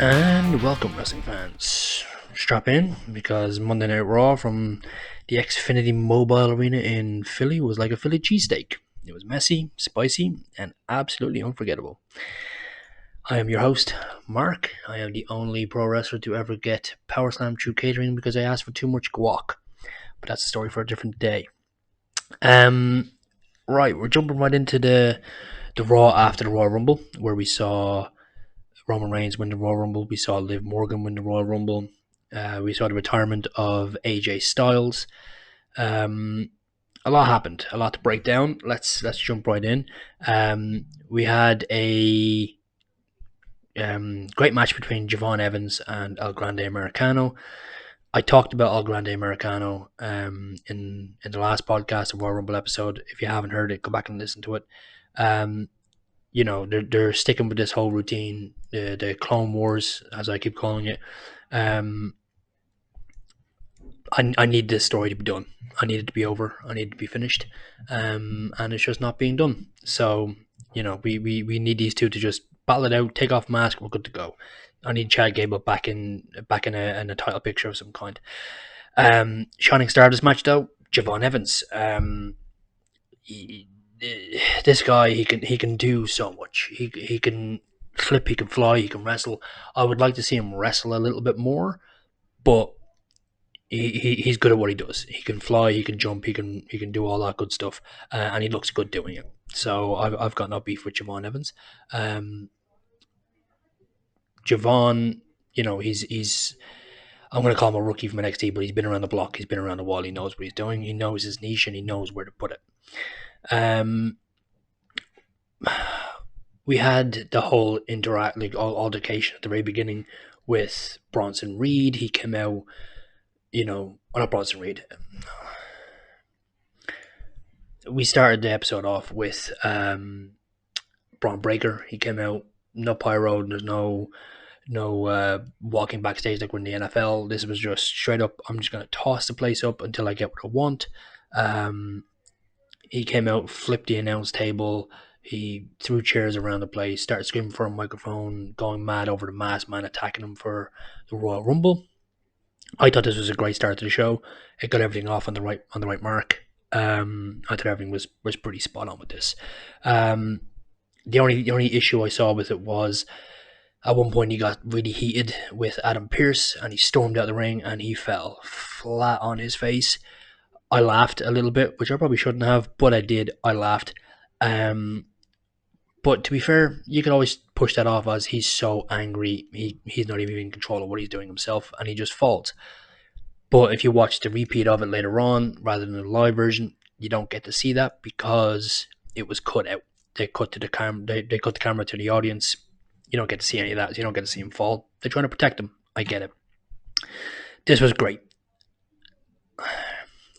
And welcome, wrestling fans. Strap in because Monday Night Raw from the Xfinity Mobile Arena in Philly was like a Philly cheesesteak. It was messy, spicy, and absolutely unforgettable. I am your host, Mark. I am the only pro wrestler to ever get power slammed through catering because I asked for too much guac. But that's a story for a different day. Right, we're jumping right into the Raw after the Royal Rumble, where we saw Roman Reigns win the Royal Rumble. We saw Liv Morgan win the Royal Rumble. We saw the retirement of AJ Styles. A lot happened, a lot to break down. Let's jump right in. We had a great match between Javon Evans and El Grande Americano. I talked about El Grande Americano in the last podcast, the Royal Rumble episode. If you haven't heard it, go back and listen to it. They're sticking with this whole routine, the Clone Wars, as I keep calling it. I need this story to be done. I need it to be over. I need it to be finished. And it's just not being done. So, we need these two to just battle it out, take off mask, we're good to go. I need Chad Gable back in a title picture of some kind. Shining star of this match though, Javon Evans. This guy, he can do so much. He can flip, he can fly, he can wrestle. I would like to see him wrestle a little bit more, but he's good at what he does. He can fly, he can jump, he can do all that good stuff, and he looks good doing it. So I've got no beef with Javon Evans. Javon, he's I'm going to call him a rookie from NXT, but he's been around the block, he's been around the wall, he knows what he's doing, he knows his niche, and he knows where to put it. We had the whole altercation at the very beginning with Bronson Reed. He came out, not Bronson Reed. We started the episode off with Braun Breaker. He came out, no pyro, there's no walking backstage like we're in the NFL. This was just straight up, I'm just going to toss the place up until I get what I want. He came out, flipped the announce table, he threw chairs around the place, started screaming for a microphone, going mad over the masked man, attacking him for the Royal Rumble. I thought this was a great start to the show. It got everything off on the right mark. I thought everything was pretty spot on with this. The only issue I saw with it was at one point he got really heated with Adam Pearce and he stormed out the ring and he fell flat on his face. I laughed a little bit, which I probably shouldn't have, but I did. I laughed. But to be fair, you can always push that off as he's so angry, he's not even in control of what he's doing himself, and he just falls. But if you watch the repeat of it later on, rather than the live version, you don't get to see that because it was cut out. They cut to the camera. They cut the camera to the audience. You don't get to see any of that. You don't get to see him fall. They're trying to protect him. I get it. This was great.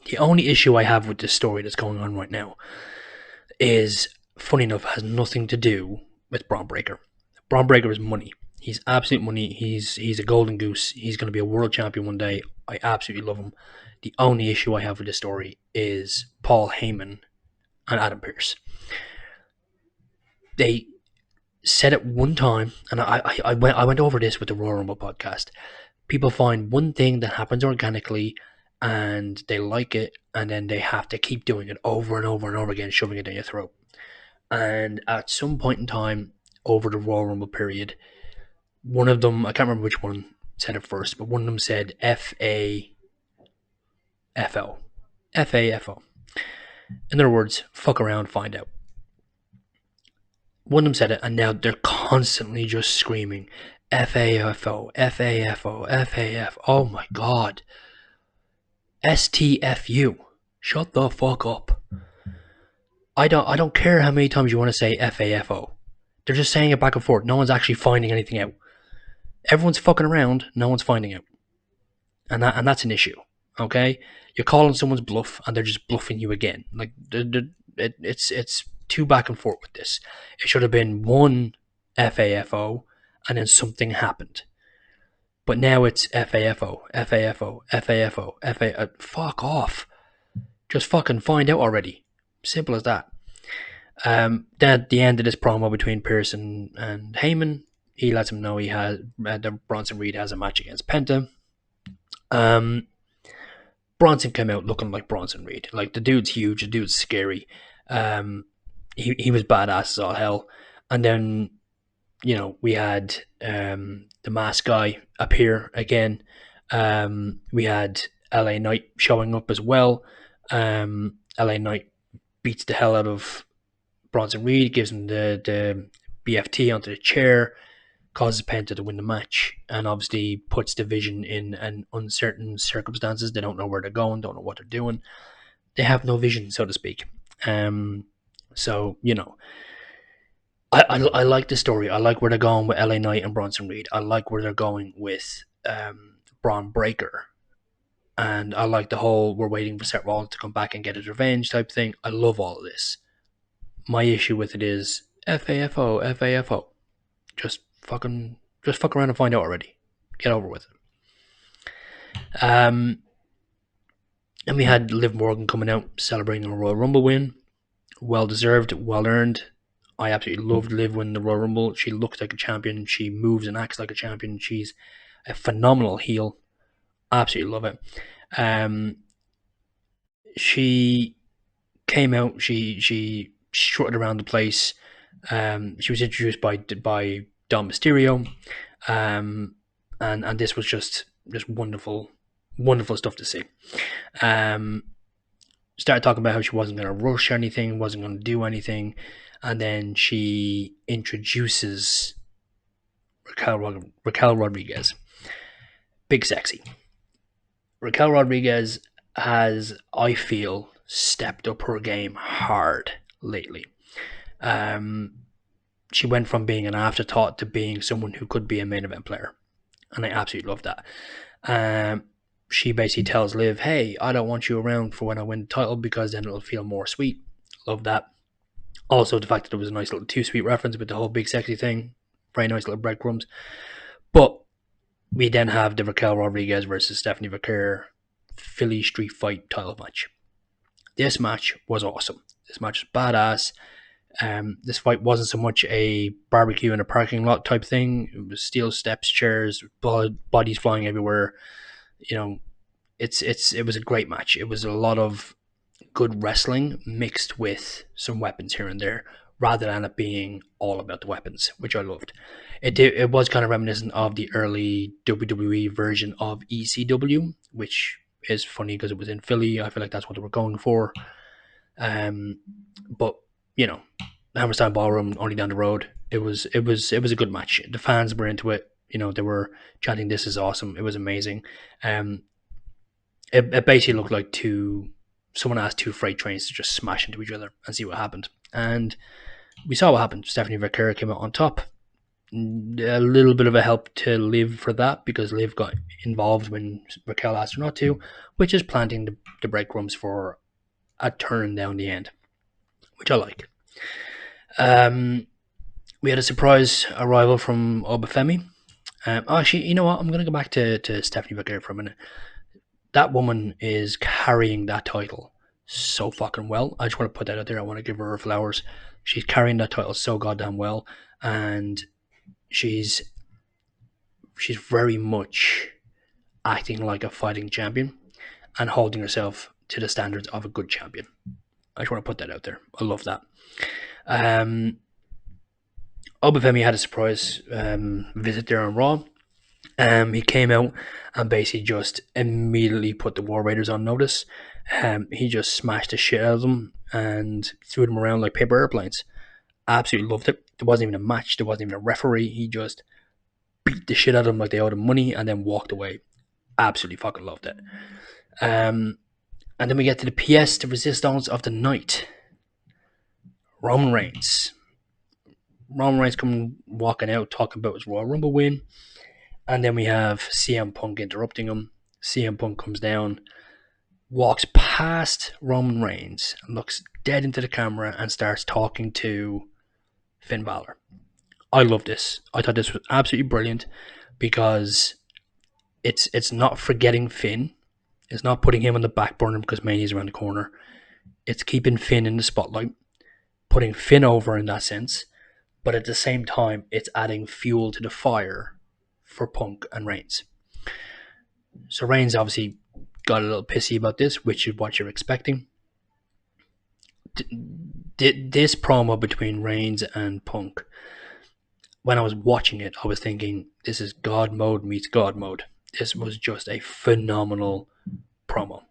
The only issue I have with this story that's going on right now is, funny enough, has nothing to do with Braun Breaker. Braun Breaker is money. He's absolute money. He's a golden goose. He's going to be a world champion one day. I absolutely love him. The only issue I have with this story is Paul Heyman and Adam Pearce. They said it one time, and I went over this with the Royal Rumble podcast. People find one thing that happens organically and they like it, and then they have to keep doing it over and over and over again, shoving it down your throat. And at some point in time over the Royal Rumble period, one of them, I can't remember which one said it first, but one of them said FAFO. FAFO. In other words, fuck around, find out. One of them said it, and now they're constantly just screaming FAFO, FAFO, FAF. Oh my god. STFU. Shut the fuck up. I don't care how many times you want to say FAFO. They're just saying it back and forth. No one's actually finding anything out. Everyone's fucking around. No one's finding out. And that's an issue. Okay? You're calling someone's bluff and they're just bluffing you again. Like it's too back and forth with this. It should have been one FAFO and then something happened. But now it's FAFO, FAFO, FAFO, FA. Fuck off. Just fucking find out already. Simple as that. Then at the end of this promo between Pearce and Heyman, he lets him know he has that Bronson Reed has a match against Penta. Um, Bronson came out looking like Bronson Reed. Like, the dude's huge, the dude's scary. Um, he was badass as all hell. And then, we had the mask guy appear again. We had LA Knight showing up as well. LA Knight beats the hell out of Bronson Reed, gives him the BFT onto the chair, causes Penta to win the match, and obviously puts Division in an uncertain circumstances. They don't know where they're going, don't know what they're doing. They have no vision, so to speak. So, I like the story. I like where they're going with LA Knight and Bronson Reed. I like where they're going with Braun Breaker. And I like the whole we're waiting for Seth Rollins to come back and get his revenge type thing. I love all of this. My issue with it is FAFO, FAFO. Just fuck around and find out already. Get over with it. And we had Liv Morgan coming out celebrating a Royal Rumble win. Well deserved, well earned. I absolutely loved Liv winning the Royal Rumble. She looks like a champion. She moves and acts like a champion. She's a phenomenal heel. Absolutely love it. She came out. She strutted around the place. She was introduced by Dom Mysterio, and this was just wonderful stuff to see. Started talking about how she wasn't going to rush anything, wasn't going to do anything, and then she introduces Raquel Rodriguez, big sexy. Raquel Rodriguez has, I feel, stepped up her game hard lately. She went from being an afterthought to being someone who could be a main event player, and I absolutely love that. She basically tells Liv, hey, I don't want you around for when I win the title because then it'll feel more sweet. Love that. Also, the fact that there was a nice little Too Sweet reference with the whole big sexy thing. Very nice little breadcrumbs. But we then have the Raquel Rodriguez versus Stephanie Vaquer Philly Street Fight title match. This match was awesome. This match was badass. This fight wasn't so much a barbecue in a parking lot type thing. It was steel steps, chairs, bodies flying everywhere. It was a great match. It was a lot of good wrestling mixed with some weapons here and there, rather than it being all about the weapons, which I loved. It was kind of reminiscent of the early WWE version of ECW, which is funny because it was in Philly. I feel like that's what they were going for. But Hammerstein Ballroom, only down the road. It was a good match. The fans were into it. They were chanting, "This is awesome." It was amazing. It basically looked like someone asked two freight trains to just smash into each other and see what happened. And we saw what happened. Stephanie Vaquer came out on top. A little bit of a help to Liv for that, because Liv got involved when Raquel asked her not to, which is planting the breadcrumbs for a turn down the end, which I like. We had a surprise arrival from Obafemi. Actually, you know what? I'm going to go back to Stephanie Vaquer for a minute. That woman is carrying that title so fucking well. I just want to put that out there. I want to give her flowers. She's carrying that title so goddamn well, and she's very much acting like a fighting champion and holding herself to the standards of a good champion. I just want to put that out there. I love that. Obafemi had a surprise visit there on Raw. He came out and basically just immediately put the War Raiders on notice. He just smashed the shit out of them and threw them around like paper airplanes. Absolutely loved it. There wasn't even a match. There wasn't even a referee. He just beat the shit out of them like they owed him money and then walked away. Absolutely fucking loved it. And then we get to the pièce de résistance of the night. Roman Reigns. Roman Reigns coming walking out talking about his Royal Rumble win. And then we have CM Punk interrupting him. CM Punk comes down, walks past Roman Reigns, and looks dead into the camera and starts talking to Finn Balor. I love this. I thought this was absolutely brilliant because it's not forgetting Finn. It's not putting him on the back burner because Mania's around the corner. It's keeping Finn in the spotlight, putting Finn over in that sense, but at the same time, it's adding fuel to the fire for Punk and Reigns. So Reigns obviously got a little pissy about this, which is what you're expecting. This promo between Reigns and Punk, when I was watching it, I was thinking, this is God mode meets God mode. This was just a phenomenal promo.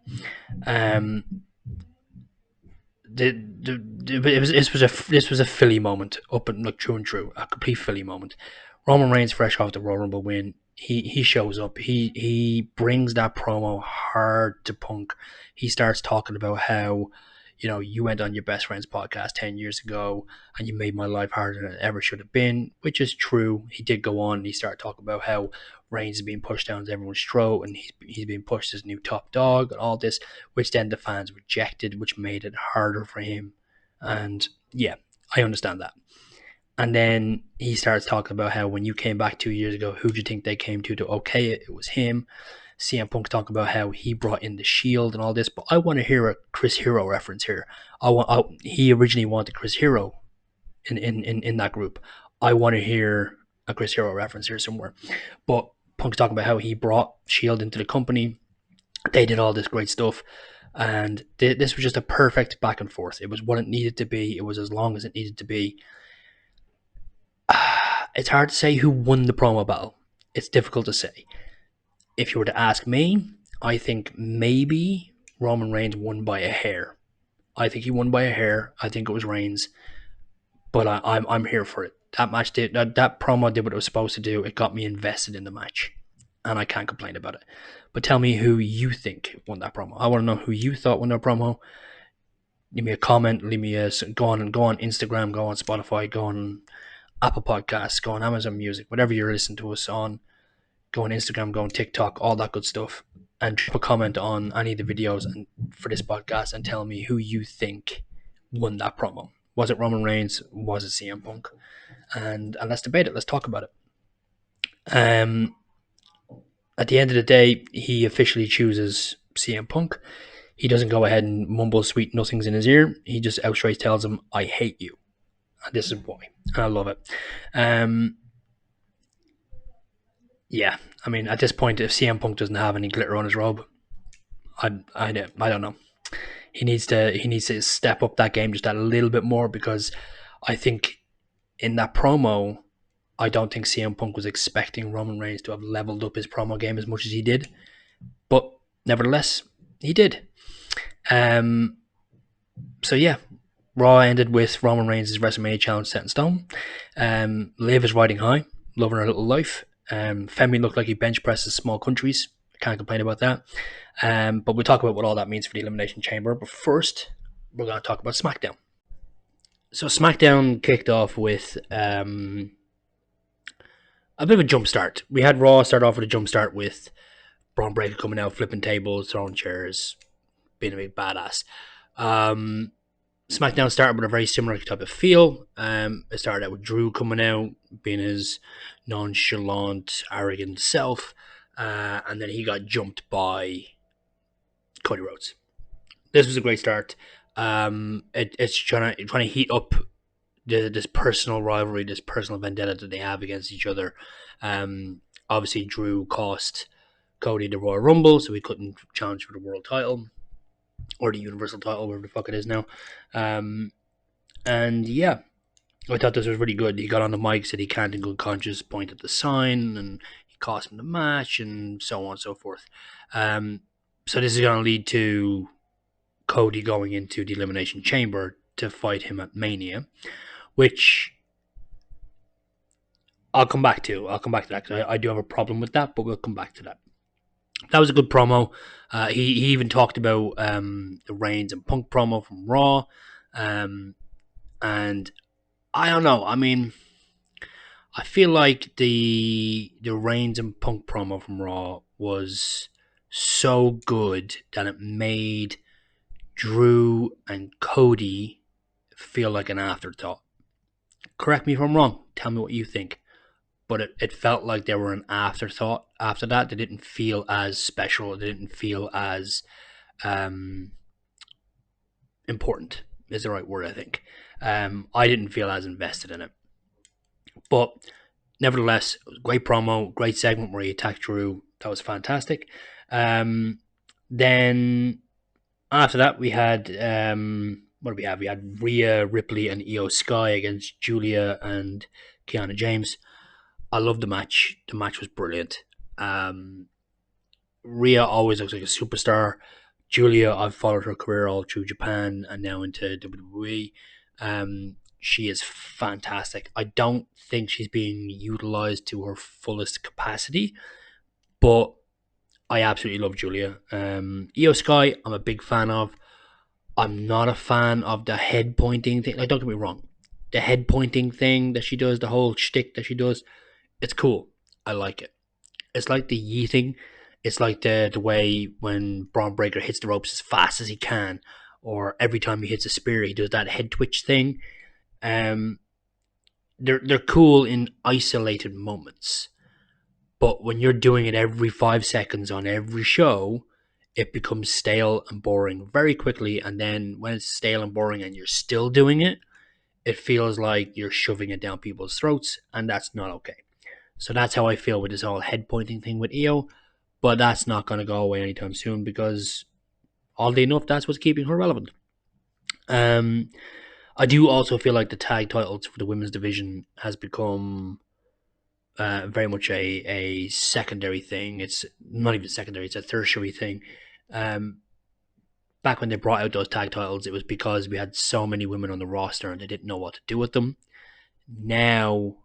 This was a Philly moment, up and like true and true, a complete Philly moment. Roman Reigns, fresh off the Royal Rumble win, he shows up. He brings that promo hard to Punk. He starts talking about how, you went on your best friend's podcast 10 years ago and you made my life harder than it ever should have been, which is true. He did go on and he started talking about how Reigns is being pushed down everyone's throat and he's being pushed as new top dog and all this, which then the fans rejected, which made it harder for him. And yeah, I understand that. And then he starts talking about how when you came back 2 years ago, who do you think they came to okay it? It was him. CM Punk talking about how he brought in the Shield and all this, but I want to hear a Chris Hero reference here. He originally wanted Chris Hero in that group. I want to hear a Chris Hero reference here somewhere. But Punk's talking about how he brought Shield into the company. They did all this great stuff. And this was just a perfect back and forth. It was what it needed to be. It was as long as it needed to be. It's hard to say who won the promo battle. It's difficult to say. If you were to ask me, I think maybe Roman Reigns won by a hair. I think he won by a hair. I think it was Reigns. But I'm here for it. That match did that promo did what it was supposed to do. It got me invested in the match, and I can't complain about it. But tell me who you think won that promo. I want to know who you thought won that promo. Leave me a comment. Leave me a go on Instagram. Go on Spotify. Go on Apple Podcasts. Go on Amazon Music. Whatever you're listening to us on. Go on Instagram. Go on TikTok. All that good stuff. And drop a comment on any of the videos and for this podcast and tell me who you think won that promo. Was it Roman Reigns? Was it CM Punk? And let's debate it. Let's talk about it. At the end of the day, he officially chooses CM Punk. He doesn't go ahead and mumble sweet nothings in his ear. He just outright tells him, I hate you. And this is why. And I love it. Yeah, I mean, at this point, if CM Punk doesn't have any glitter on his robe, I don't know. He needs to step up that game just a little bit more, because I think in that promo, I don't think CM Punk was expecting Roman Reigns to have leveled up his promo game as much as he did. But nevertheless, he did. So yeah, Raw ended with Roman Reigns' WrestleMania challenge set in stone. Liv is riding high, loving her little life. Femi looked like he bench presses small countries. Can't complain about that. But we'll talk about what all that means for the Elimination Chamber. But first, we're going to talk about SmackDown. So SmackDown kicked off with a bit of a jump start. We had Raw start off with a jump start with Braun Breaker coming out, flipping tables, throwing chairs, being a big badass. SmackDown started with a very similar type of feel. It started out with Drew coming out, being his nonchalant, arrogant self, and then he got jumped by Cody Rhodes. This was a great start. It's trying to heat up this personal rivalry, this personal vendetta that they have against each other. Obviously, Drew cost Cody the Royal Rumble, so he couldn't challenge for the world title or the Universal title, whatever the fuck it is now. And yeah, I thought this was really good. He got on the mic, said he can't in good conscience point at the sign, and he cost him the match, and so on and so forth. So this is going to lead to Cody going into the Elimination Chamber to fight him at Mania, which I'll come back to. I'll come back to that, because I do have a problem with that, but we'll come back to that. That was a good promo. He even talked about the Reigns and Punk promo from Raw. And I don't know. I mean, I feel like the Reigns and Punk promo from Raw was so good that it made Drew and Cody feel like an afterthought. Correct me if I'm wrong. Tell me what you think. But it felt like they were an afterthought after that. They didn't feel as special. They didn't feel as important, is the right word, I think. I didn't feel as invested in it. But nevertheless, it was a great promo, great segment where he attacked Drew. That was fantastic. Then after that, we had what did we have? We had Rhea Ripley and Io Sky against Julia and Kiana James. I loved the match. The match was brilliant. Um, Rhea always looks like a superstar. Julia, I've followed her career all through Japan and now into WWE. She is fantastic. I don't think she's being utilized to her fullest capacity, but I absolutely love Julia. Io Sky, I'm a big fan of. I'm not a fan of the head pointing thing. Like, don't get me wrong, the head pointing thing that she does, the whole shtick that she does, it's cool. I like it. It's like the yeeting. It's like the way when Braun Breaker hits the ropes as fast as he can, or every time he hits a spear, he does that head twitch thing. Um, they're cool in isolated moments, but when you're doing it every 5 seconds on every show, it becomes stale and boring very quickly. And then when it's stale and boring and you're still doing it, it feels like you're shoving it down people's throats, and that's not okay. So that's how I feel with this whole head pointing thing with Io, but that's not going to go away anytime soon because oddly enough, that's what's keeping her relevant. Um, I do also feel like the tag titles for the women's division has become very much a secondary thing. It's not even secondary; it's a tertiary thing. Um, Back when they brought out those tag titles, it was because we had so many women on the roster and they didn't know what to do with them. Now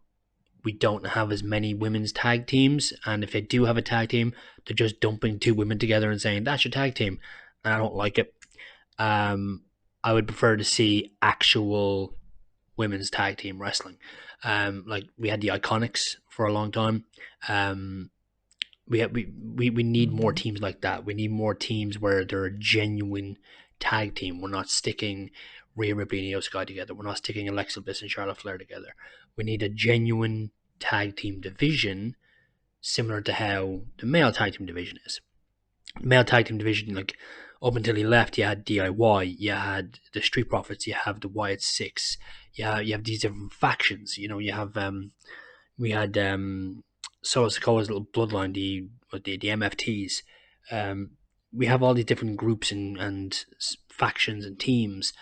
we don't have as many women's tag teams, and if they do have a tag team, they're just dumping two women together and saying that's your tag team, and I don't like it. Um, I would prefer to see actual women's tag team wrestling. Like we had the Iconics for a long time. Um, we need more teams like that. We need more teams where they're a genuine tag team. We're not sticking Rhea Ripley and Io Sky together. We're not sticking Alexa Bliss and Charlotte Flair together. We need a genuine tag team division similar to how the male tag team division is. The male tag team division, like up until he left, you had DIY, you had the Street Profits, you have the Wyatt Six, you have these different factions. You know, you have we had Solo Sikoa's little bloodline, the MFTs. Um, we have all these different groups and factions and teams.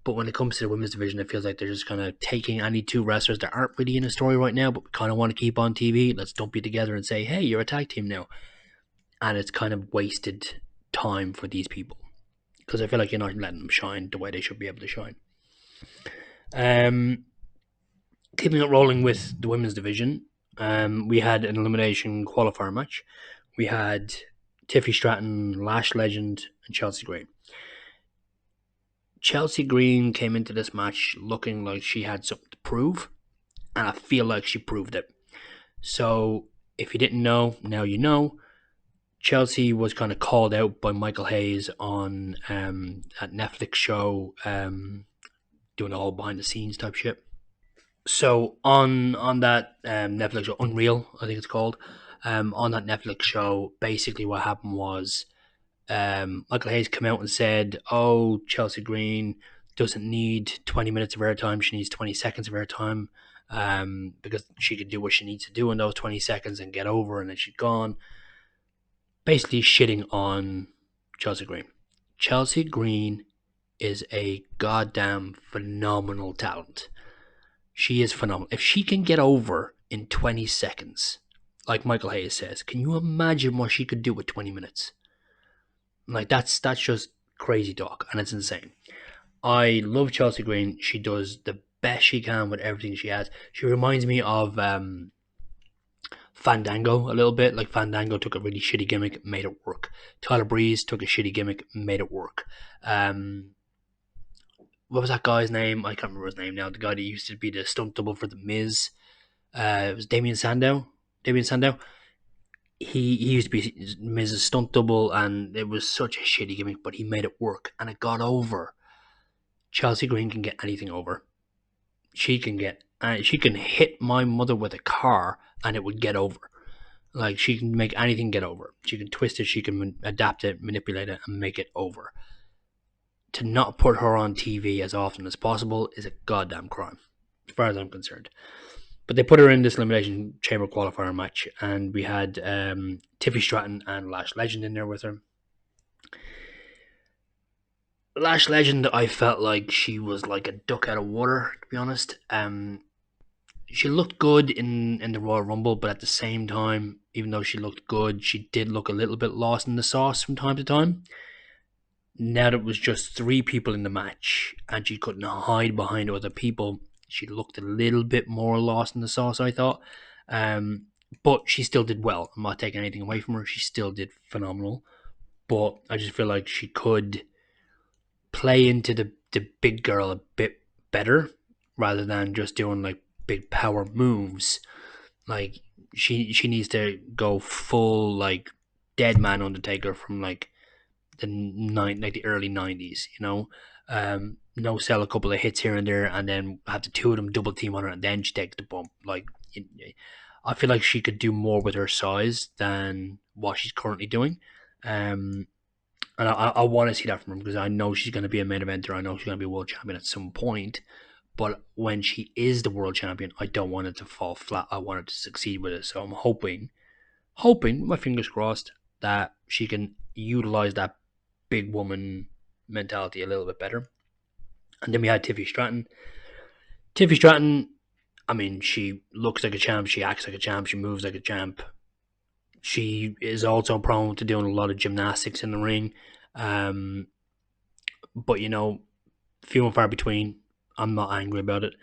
But when it comes to the women's division, it feels like they're just kind of taking any two wrestlers that aren't really in a story right now, but we kind of want to keep on TV. Let's dump you together and say, hey, you're a tag team now. And it's kind of wasted time for these people because I feel like you're not letting them shine the way they should be able to shine. Um, Keeping it rolling with the women's division, we had an elimination qualifier match. We had Tiffy Stratton, Lash Legend, and Chelsea Green. Chelsea Green came into this match looking like she had something to prove, and I feel like she proved it. So, if you didn't know, now you know. Chelsea was kind of called out by Michael Hayes on that Netflix show, doing a whole behind the scenes type shit. So on that Netflix show, Unreal, I think it's called. On that Netflix show, basically what happened was Michael Hayes came out and said, "Oh, Chelsea Green doesn't need 20 minutes of airtime; she needs 20 seconds of airtime, because she could do what she needs to do in those 20 seconds and get over, and then she's gone." Basically, shitting on Chelsea Green. Chelsea Green is a goddamn phenomenal talent. She is phenomenal. If she can get over in 20 seconds, like Michael Hayes says, can you imagine what she could do with 20 minutes? Like that's just crazy talk, and it's insane. I love Chelsea Green. She does the best she can with everything she has. She reminds me of Fandango a little bit. Like Fandango took a really shitty gimmick, made it work. Tyler Breeze took a shitty gimmick, made it work. What was that guy's name? I can't remember his name now. The guy that used to be the stunt double for the Miz. It was Damien Sandow. Damien Sandow. He used to be Miz's stunt double, and it was such a shitty gimmick, but he made it work, and it got over. Chelsea Green can get anything over. She can hit my mother with a car, and it would get over. Like she can make anything get over. She can twist it. She can adapt it, manipulate it, and make it over. To not put her on TV as often as possible is a goddamn crime, as far as I'm concerned. But they put her in this Elimination Chamber qualifier match, and we had Tiffy Stratton and Lash Legend in there with her. Lash Legend, I felt like she was like a duck out of water, to be honest. She looked good in the Royal Rumble, but at the same time, even though she looked good, she did look a little bit lost in the sauce from time to time. Now that it was just 3 people in the match, and she couldn't hide behind other people, she looked a little bit more lost in the sauce, I thought. But she still did well. I'm not taking anything away from her. She still did phenomenal. But I just feel like she could play into the big girl a bit better rather than just doing like big power moves. Like she needs to go full like Dead Man Undertaker from like the early 90s, you know. No sell a couple of hits here and there, and then have the 2 of them double team on her, and then she takes the bump. Like, I feel like she could do more with her size than what she's currently doing. And I want to see that from her because I know she's going to be a main eventer. I know she's going to be a world champion at some point. But when she is the world champion, I don't want it to fall flat. I want her to succeed with it. So I'm hoping, with my fingers crossed, that she can utilize that big woman mentality a little bit better. And then we had Tiffy Stratton. Tiffy Stratton, I mean, she looks like a champ. She acts like a champ. She moves like a champ. She is also prone to doing a lot of gymnastics in the ring. But, you know, few and far between. I'm not angry about it.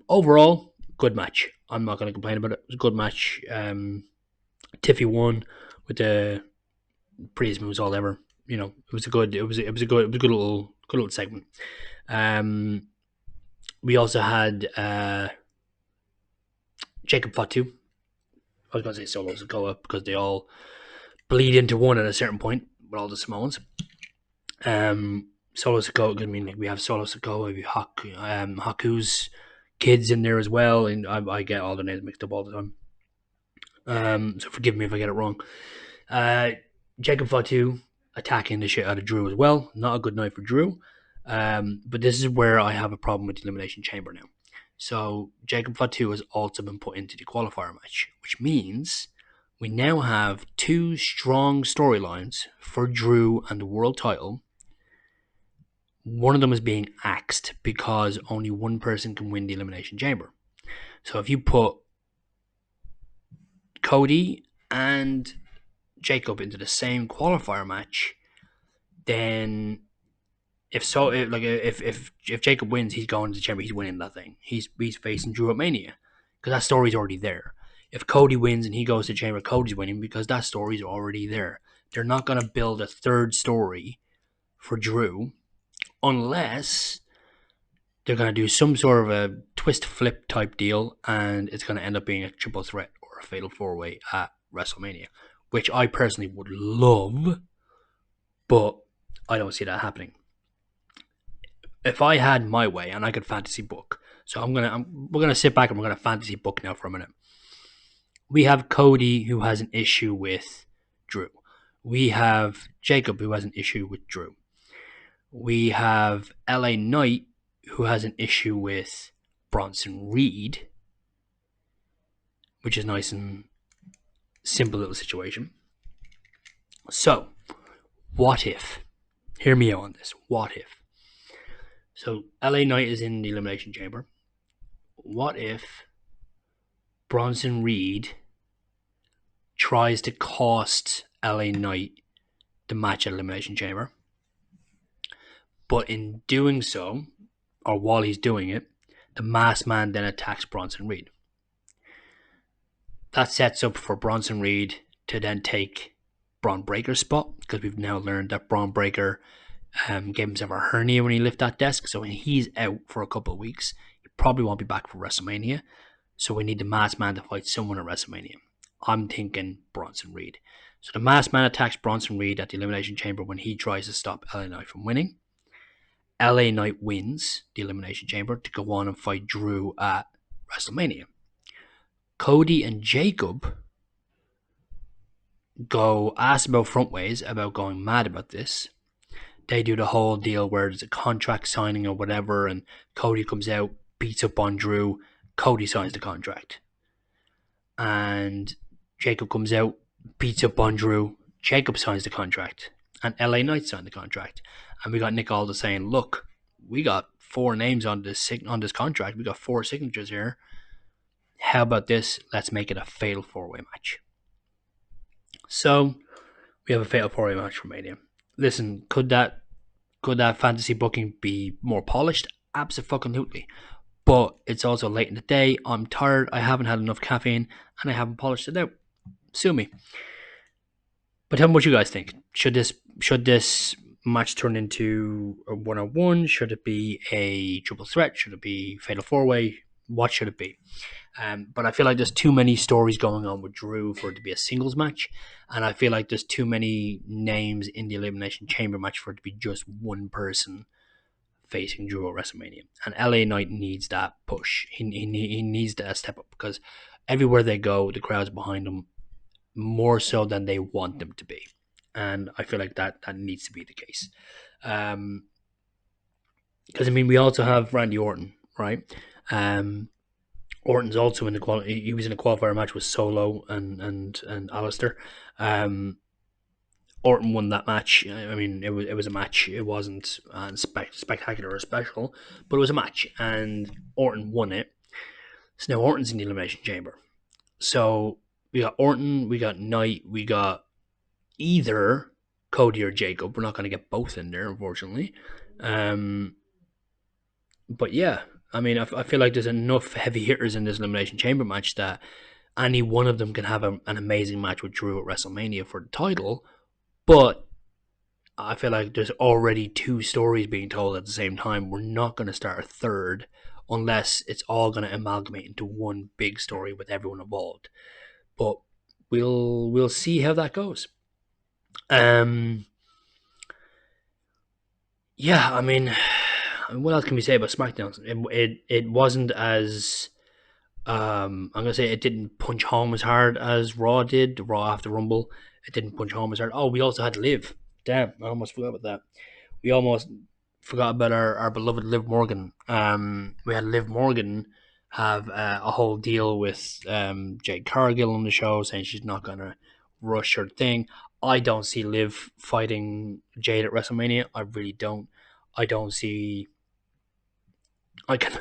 Overall, good match. I'm not going to complain about it. It was a good match. Tiffy won with the prettiest moves all ever. You know, it was a good little segment. We also had Jacob Fatu. I was going to say Solo Sikoa because they all bleed into one at a certain point with all the Samoans. Solo Sikoa, I mean, like we have Solo Sikoa, we have Haku's kids in there as well, and I get all the names mixed up all the time. So forgive me if I get it wrong. Jacob Fatu attacking the shit out of Drew as well. Not a good night for Drew. But this is where I have a problem with the Elimination Chamber now. So Jacob Fatu has also been put into the qualifier match, which means we now have 2 strong storylines for Drew and the world title. One of them is being axed because only one person can win the Elimination Chamber. So if you put Cody and Jacob into the same qualifier match, then if Jacob wins, he's going to the chamber. He's winning that thing. He's facing Drew at Mania because that story's already there. If Cody wins and he goes to the chamber, Cody's winning because that story's already there. They're not going to build a third story for Drew unless they're going to do some sort of a twist flip type deal, and it's going to end up being a triple threat or a fatal 4-way at WrestleMania, which I personally would love, but I don't see that happening. If I had my way and I could fantasy book, so we're gonna sit back and we're gonna fantasy book now for a minute. We have Cody who has an issue with Drew. We have Jacob who has an issue with Drew. We have LA Knight who has an issue with Bronson Reed, which is nice and simple little situation. So, what if? Hear me out on this. What if? So LA Knight is in the Elimination Chamber. What if Bronson Reed tries to cost LA Knight the match at Elimination Chamber, but in doing so, or while he's doing it, the Masked Man then attacks Bronson Reed. That sets up for Bronson Reed to then take Braun Breaker's spot, because we've now learned that Braun Breaker gave himself a hernia when he lifted that desk, so when he's out for a couple of weeks, he probably won't be back for WrestleMania. So we need the Masked Man to fight someone at WrestleMania. I'm thinking Bronson Reed. So the Masked Man attacks Bronson Reed at the Elimination Chamber when he tries to stop LA Knight from winning. LA Knight wins the Elimination Chamber to go on and fight Drew at WrestleMania. Cody and Jacob go ask about Frontways about going mad about this. They do the whole deal where there's a contract signing or whatever, and Cody comes out, beats up on Drew. Cody signs the contract. And Jacob comes out, beats up on Drew. Jacob signs the contract. And LA Knight signed the contract. And we got Nick Aldis saying, look, we got 4 names on this contract. We got 4 signatures here. How about this? Let's make it a fatal 4-way match. So we have a fatal 4-way match for Mania. Listen, could that fantasy booking be more polished? Absolutely. But it's also late in the day. I'm tired. I haven't had enough caffeine, and I haven't polished it out. Sue me. But tell me what you guys think. Should this match turn into a 1-on-1? Should it be a triple threat? Should it be fatal 4-way? What should it be? But I feel like there's too many stories going on with Drew for it to be a singles match, and I feel like there's too many names in the Elimination Chamber match for it to be just one person facing Drew at WrestleMania. And LA Knight needs that push. He needs that step up, because everywhere they go, the crowd's behind them more so than they want them to be. And I feel like that needs to be the case. Because I mean, we also have Randy Orton, right? Orton's also in the he was in a qualifier match with Solo and Alistair. Orton won that match. I mean, it was a match. It wasn't spectacular or special, but it was a match, and Orton won it. So now Orton's in the Elimination Chamber. So we got Orton, we got Knight, we got either Cody or Jacob. We're not going to get both in there, unfortunately. But yeah, I mean, I feel like there's enough heavy hitters in this Elimination Chamber match that any one of them can have an amazing match with Drew at WrestleMania for the title. But I feel like there's already 2 stories being told at the same time. We're not going to start a third unless it's all going to amalgamate into one big story with everyone involved. But we'll see how that goes. Yeah, I mean, what else can we say about SmackDown? It wasn't as I'm gonna say it didn't punch home as hard as Raw did. The Raw after Rumble, it didn't punch home as hard. Oh, we also had Liv. Damn, I almost forgot about that. We almost forgot about our beloved Liv Morgan. We had Liv Morgan have a whole deal with Jade Cargill on the show, saying she's not gonna rush her thing. I don't see Liv fighting Jade at WrestleMania. I really don't. I don't see. I can.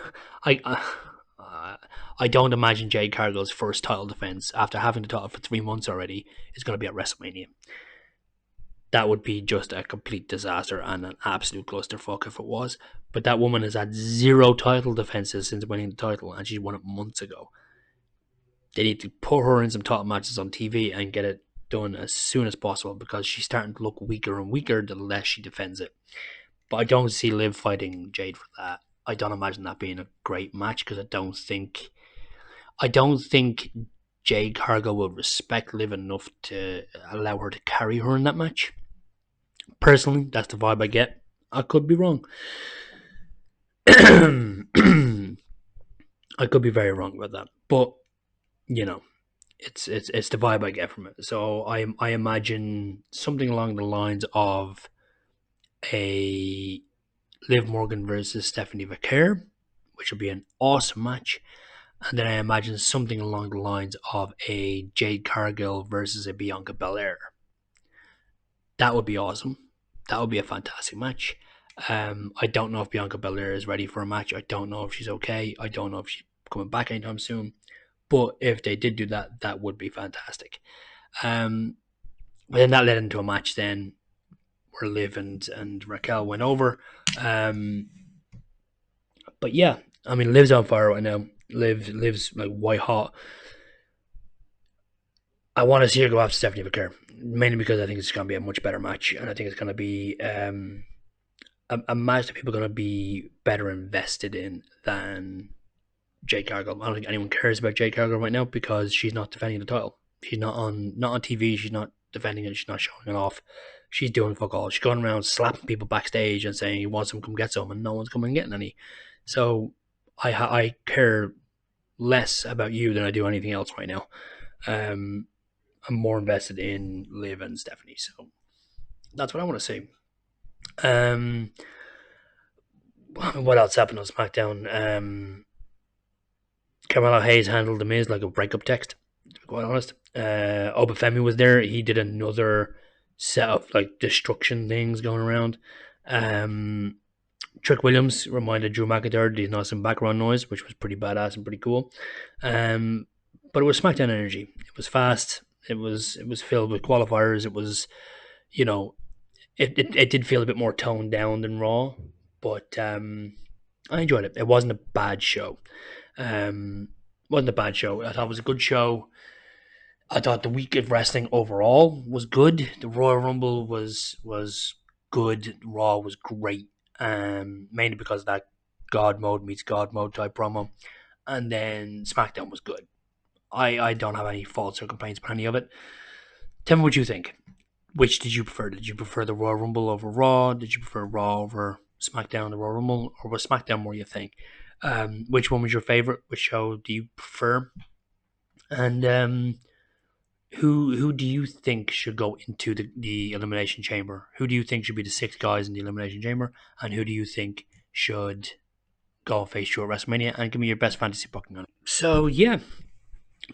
I don't imagine Jade Cargill's first title defense after having the title for 3 months already is going to be at WrestleMania. That would be just a complete disaster and an absolute clusterfuck if it was. But that woman has had 0 title defenses since winning the title, and she's won it months ago. They need to put her in some title matches on TV and get it done as soon as possible, because she's starting to look weaker and weaker the less she defends it. But I don't see Liv fighting Jade for that. I don't imagine that being a great match, because I don't think Jade Cargill will respect Liv enough to allow her to carry her in that match. Personally, that's the vibe I get. I could be wrong. I could be very wrong about that, but you know, it's the vibe I get from it. So I imagine something along the lines of a Liv Morgan versus Stephanie Vaquer, which would be an awesome match. And then I imagine something along the lines of a Jade Cargill versus a Bianca Belair. That would be awesome. That would be a fantastic match. I don't know if Bianca Belair is ready for a match. I don't know if she's okay. I don't know if she's coming back anytime soon. But if they did do that, that would be fantastic. But then that led into a match then where Liv and Raquel went over. But yeah, I mean, Liv's on fire right now. Liv's like white hot. I want to see her go after Stephanie Vaquer, mainly because I think it's going to be a much better match, and I think it's going to be a match that people are going to be better invested in than Jade Cargill. I don't think anyone cares about Jade Cargill right now because she's not defending the title. She's not on TV. She's not defending it. She's not showing it off. She's doing fuck all. She's going around slapping people backstage and saying, "You want some? Come get some," and no one's coming and getting any. So I care less about you than I do anything else right now. I'm more invested in Liv and Stephanie, so that's what I want to see. What else happened on SmackDown? Carmelo Hayes handled the Miz like a breakup text, to be quite honest. Obafemi was there. He did another set of like destruction things going around. Um, Trick Williams reminded Drew McIntyre that he's not some background noise, which was pretty badass and pretty cool. Um, but it was SmackDown energy. It was fast. It was filled with qualifiers. It was, you know, it did feel a bit more toned down than Raw, but I enjoyed it. It wasn't a bad show. Um, wasn't a bad show. I thought it was a good show. I thought the week of wrestling overall was good. The Royal Rumble was good. Raw was great. Mainly because of that God mode meets God mode type promo, and then SmackDown was good. I don't have any faults or complaints about any of it. Tell me what you think. Which did you prefer? Did you prefer the Royal Rumble over Raw? Did you prefer Raw over SmackDown, the Royal Rumble, or was SmackDown more you think? Which one was your favorite? Which show do you prefer? And who do you think should go into the Elimination Chamber? Who do you think should be the 6 guys in the Elimination Chamber? And who do you think should go face Drew at WrestleMania? And give me your best fantasy booking on it. So yeah,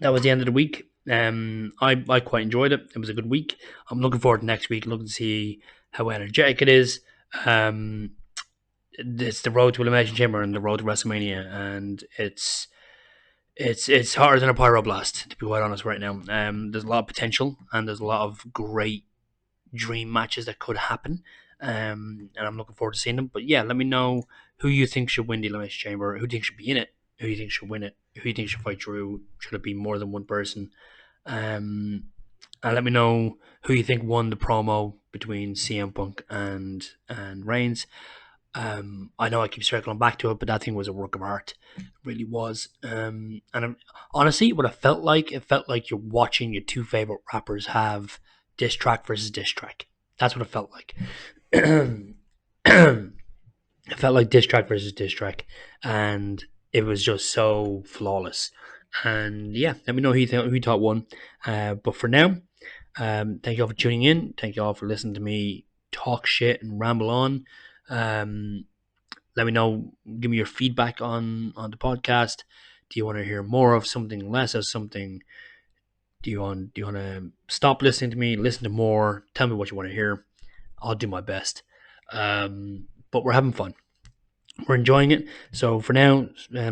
that was the end of the week. I quite enjoyed it. It was a good week. I'm looking forward to next week. Looking to see how energetic it is. Um, it's the road to Elimination Chamber and the road to WrestleMania, and it's harder than a pyro blast, to be quite honest. Right now, there's a lot of potential and there's a lot of great dream matches that could happen. And I'm looking forward to seeing them. But yeah, let me know who you think should win the Elimination Chamber, who do you think should be in it, who you think should win it, who you think should fight Drew. Should it be more than one person? And let me know who you think won the promo between CM Punk and Reigns. I know I keep circling back to it, but that thing was a work of art. It really was. Honestly, what it felt like you're watching your two favorite rappers have diss track versus diss track. That's what it felt like. It felt like diss track versus diss track, and it was just so flawless. And yeah, let me know who you thought won. But for now, thank you all for tuning in. Thank you all for listening to me talk shit and ramble on. Um, Let me know. Give me your feedback on the podcast. Do you want to hear more of something, less of something? Do you want to stop listening to me? Listen to more. Tell me what you want to hear. I'll do my best. But we're having fun. We're enjoying it. So for now,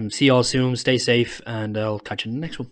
see you all soon. Stay safe, and I'll catch you in the next one.